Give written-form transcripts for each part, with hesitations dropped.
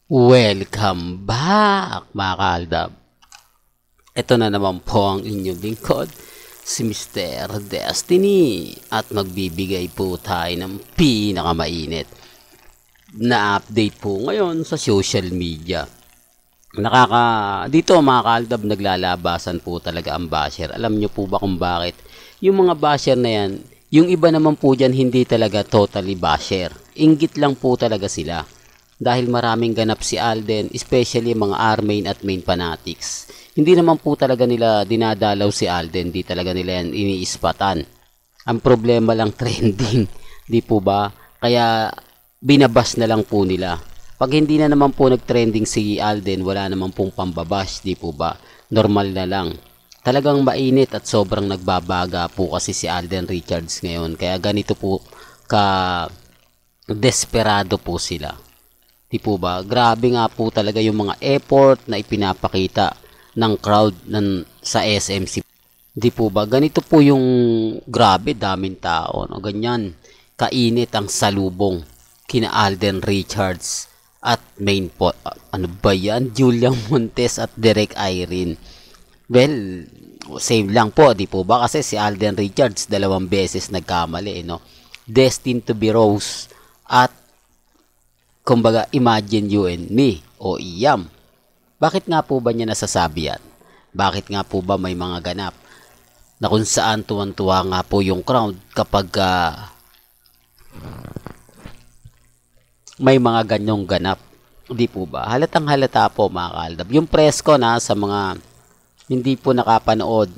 Welcome back mga kaaldab. Ito na naman po ang inyong lingkod, si Mr. Destiny. At magbibigay po tayo ng pinakamainit na update po ngayon sa social media. Dito mga kaaldab, naglalabasan po talaga ang basher. Alam nyo po ba kung bakit? Yung mga basher na yan, yung iba naman po dyan hindi talaga totally basher. Inggit lang po talaga sila. Dahil maraming ganap si Alden, especially mga R-main at main fanatics. Hindi naman po talaga nila dinadalaw si Alden, di talaga nila yan iniispatan. Ang problema lang trending, di po ba? Kaya binabas na lang po nila. Pag hindi na naman po nag-trending si Alden, wala naman pong pambabash, di po ba? Normal na lang. Talagang mainit at sobrang nagbabaga po kasi si Alden Richards ngayon. Kaya ganito po ka desperado po sila. Di po ba? Grabe nga po talaga yung mga effort na ipinapakita ng crowd sa SMC. Di po ba? Ganito po yung grabe, daming tao. No? Ganyan, kainit ang salubong kina Alden Richards at main po. Ano ba yan? Julian Montes at Derek Irene. Well, same lang po. Di po ba? Kasi si Alden Richards 2 beses nagkamali. No? Destined to be Rose at kumbaga, Imagine You and Me o IYAM. Bakit nga po ba niya nasasabi yan? Bakit nga po ba may mga ganap na kung saan tuwan-tuwa nga po yung crowd kapag may mga ganyong ganap? Hindi po ba? Halatang halata po mga kaaldab. Yung press ko na sa mga hindi po nakapanood,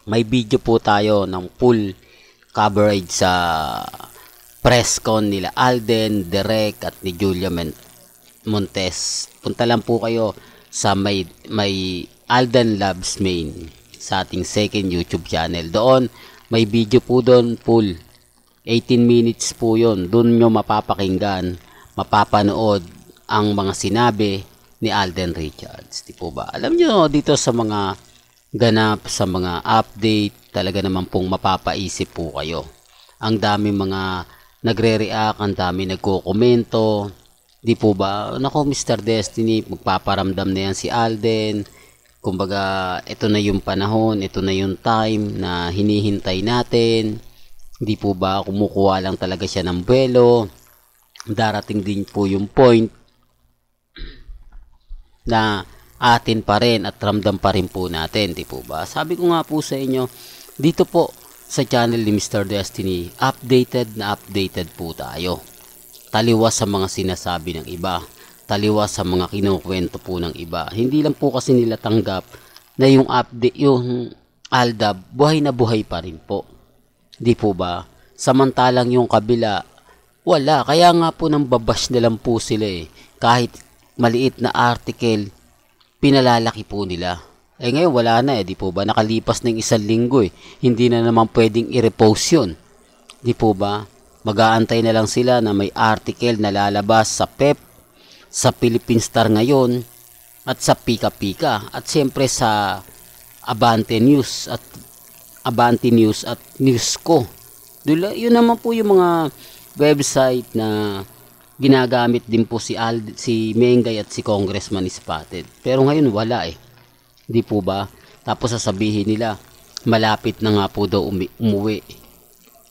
may video po tayo ng full coverage sa press con nila Alden, Derek at ni Julia Montes. Punta lang po kayo sa may Alden Labs main sa ating second YouTube channel. Doon may video po doon full 18 minutes po yon. Doon nyo mapapakinggan, mapapanood ang mga sinabi ni Alden Richards. Di po ba? Alam nyo dito sa mga ganap, sa mga update, talaga naman pong mapapaisip po kayo. Ang dami mga nagre-react, ang dami nagko-komento. Di po ba? Nako, Mr. Destiny, magpaparamdam na yan si Alden. Kumbaga, ito na yung panahon, ito na yung time na hinihintay natin. Di po ba? Kumukuha lang talaga siya ng buwelo. Darating din po yung point na atin pa rin at ramdam pa rin po natin. Di po ba? Sabi ko nga po sa inyo, dito po sa channel ni Mr. Destiny, updated po tayo. Taliwas sa mga sinasabi ng iba, taliwas sa mga kinukwento po ng iba. Hindi lang po kasi nila tanggap na yung update, yung Aldab, buhay na buhay pa rin po. Di po ba? Samantalang yung kabila, wala. Kaya nga po nang babash na lang po sila eh. Kahit maliit na article, pinalalaki po nila. Eh ngayon wala na di po ba? Nakalipas ng 1 linggo eh. Hindi na naman pwedeng i-repost yun. Di po ba? Mag-aantay na lang sila na may article na lalabas sa PEP, sa Philippine Star ngayon, at sa Pika Pika. At siyempre sa Abante News at Newsco. Yun naman po yung mga website na ginagamit din po si Mengay at si Congressman Spotted. Pero ngayon wala eh. Di po ba? Tapos sasabihin nila, malapit na nga po daw umuwi.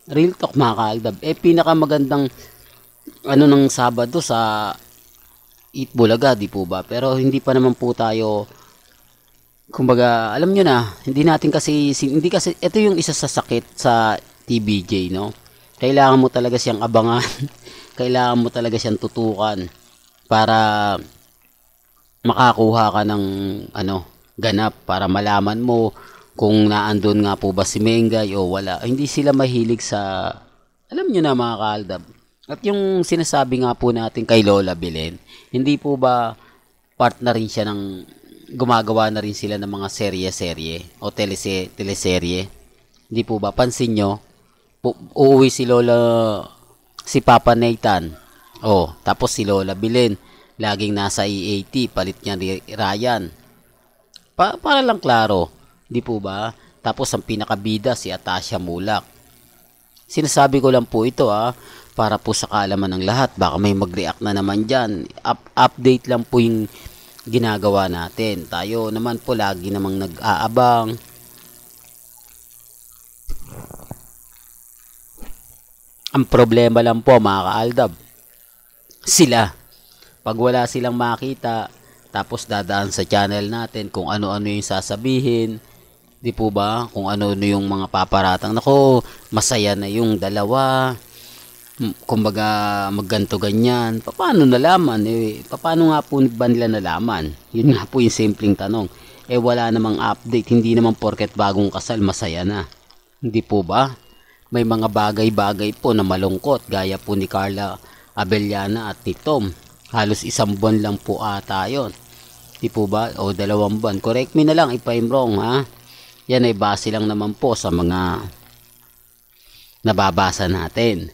Real talk mga kaaldab. Pinakamagandang ng Sabado sa Eat Bulaga, di po ba? Pero hindi pa naman po tayo, kumbaga, alam nyo na, hindi kasi, ito yung isa sa sakit sa TBJ, no? Kailangan mo talaga siyang abangan. Kailangan mo talaga siyang tutukan para makakuha ka ng, ganap para malaman mo kung naandun nga po ba si Mengay o wala. Hindi sila mahilig sa, alam nyo na mga kaaldab. At yung sinasabi nga po natin kay Lola Belen, hindi po ba part na rin siya ng, gumagawa na rin sila ng mga serye-serye o teleserye. Hindi po ba? Pansin nyo, uuwi si Papa Nathan. Tapos si Lola Belen, laging nasa EAT, palit niya ni Ryan. Para lang klaro, di po ba? Tapos ang pinakabida si Atasha Mulak. Sinasabi ko lang po ito para po sa kaalaman ng lahat. Baka may mag-react na naman dyan. Update lang po yung ginagawa natin. Tayo naman po lagi namang nag-aabang. Ang problema lang po mga kaaldab, sila. Pag wala silang makita, tapos dadaan sa channel natin kung ano-ano yung sasabihin, di po ba? Kung ano-ano yung mga paparatang. Nako, masaya na yung dalawa. Kumbaga, magganto ganyan. Paano nalaman? Paano nga po ba nila nalaman? Yun nga po yung simpleng tanong. Wala namang update. Hindi naman porket bagong kasal, masaya na. Hindi po ba? May mga bagay-bagay po na malungkot. Gaya po ni Carla Abellana at ni Tom. Halos 1 buwan lang po ata yun. Di po ba? O 2 buwan. Correct me na lang if I'm wrong, ha? Yan ay base lang naman po sa mga nababasa natin.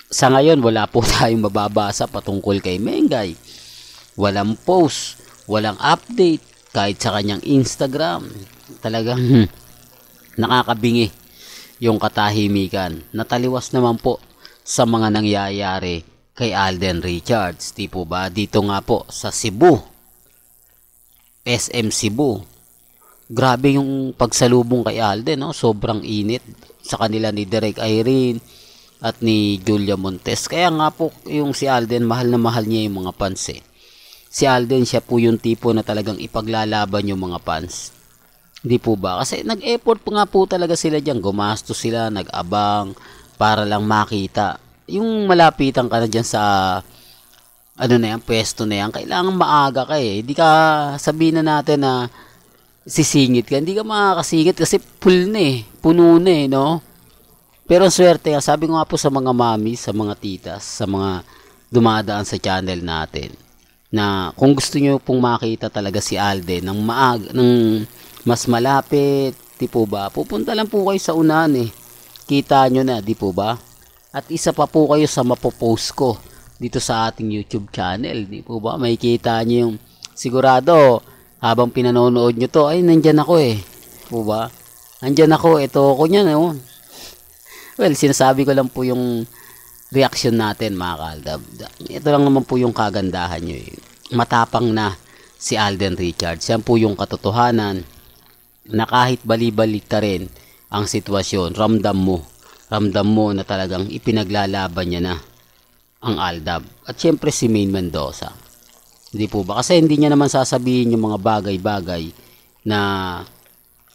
Sa ngayon, wala po tayong mababasa patungkol kay Mengay. Walang post, walang update, kahit sa kanyang Instagram. Talagang nakakabingi yung katahimikan. Nataliwas naman po sa mga nangyayari kay Alden Richards. Di po ba? Dito nga po sa Cebu, SM Cebu. Grabe yung pagsalubong kay Alden, no? Sobrang init sa kanila ni Direk Irene at ni Julia Montes. Kaya nga po yung si Alden, mahal na mahal niya yung mga fans eh. Si Alden, siya po yung tipo na talagang ipaglalaban yung mga fans. Hindi po ba? Kasi nag-effort po nga po talaga sila dyan. Gumastos sila, nag-abang para lang makita. Yung malapitan ka na dyan sa ano na yan, pwesto na yan, kailangan maaga ka eh. Hindi ka sabihin na natin na sisingit ka. Hindi ka makakasingit kasi full na eh. Puno na eh, no? Pero ang swerte nga, sabi ko nga po sa mga mami, sa mga titas, sa mga dumadaan sa channel natin, na kung gusto nyo pong makita talaga si Alden ng mas malapit, di po ba? Pupunta lang po kayo sa unahan eh. Kita nyo na, di po ba? At isa pa po kayo sa mapopost ko dito sa ating YouTube channel, di po ba? May kita nyo yung sigurado, habang pinanonood nyo to, ay nandyan ako eh. Di po ba? Nandyan ako, ito ako nyan, no? Well, sinasabi ko lang po yung reaction natin mga kaaldab. Ito lang naman po yung kagandahan nyo eh. Matapang na si Alden Richards. Yan po yung katotohanan na kahit bali-balik ka rin ang sitwasyon, ramdam mo na talagang ipinaglalaban niya na ang Aldab. At syempre si Maine Mendoza. Hindi po ba? Kasi hindi niya naman sasabihin yung mga bagay-bagay na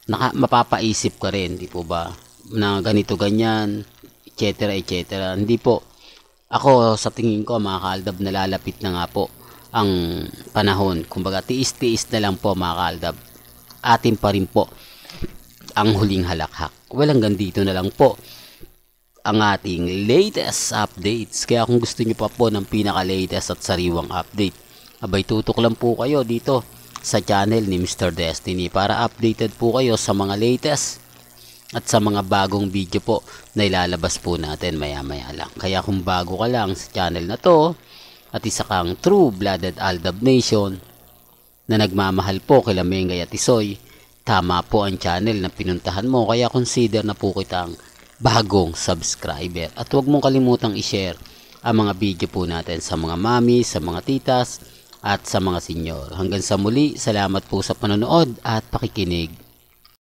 mapapaisip ka rin, hindi po ba? Na ganito ganyan, etc. etc. Hindi po. Ako sa tingin ko mga kaaldab, nalalapit na nga po ang panahon. Kumbaga tiis-tiis na lang po mga kaaldab. Atin pa rin po ang huling halakhak. Walang gandito na lang po ang ating latest updates. Kaya kung gusto nyo pa po ng pinaka-latest at sariwang update, abay tutok lang po kayo dito sa channel ni Mr. Destiny para updated po kayo sa mga latest at sa mga bagong video po na ilalabas po natin maya-maya lang. Kaya kung bago ka lang sa channel na to at isa kang true-blooded Aldab Nation na nagmamahal po kila Mengay at Isoy, tama po ang channel na pinuntahan mo. Kaya consider na po kitang bagong subscriber. At huwag mong kalimutang i-share ang mga video po natin sa mga mami, sa mga titas at sa mga senyor. Hanggang sa muli, salamat po sa panonood at pakikinig.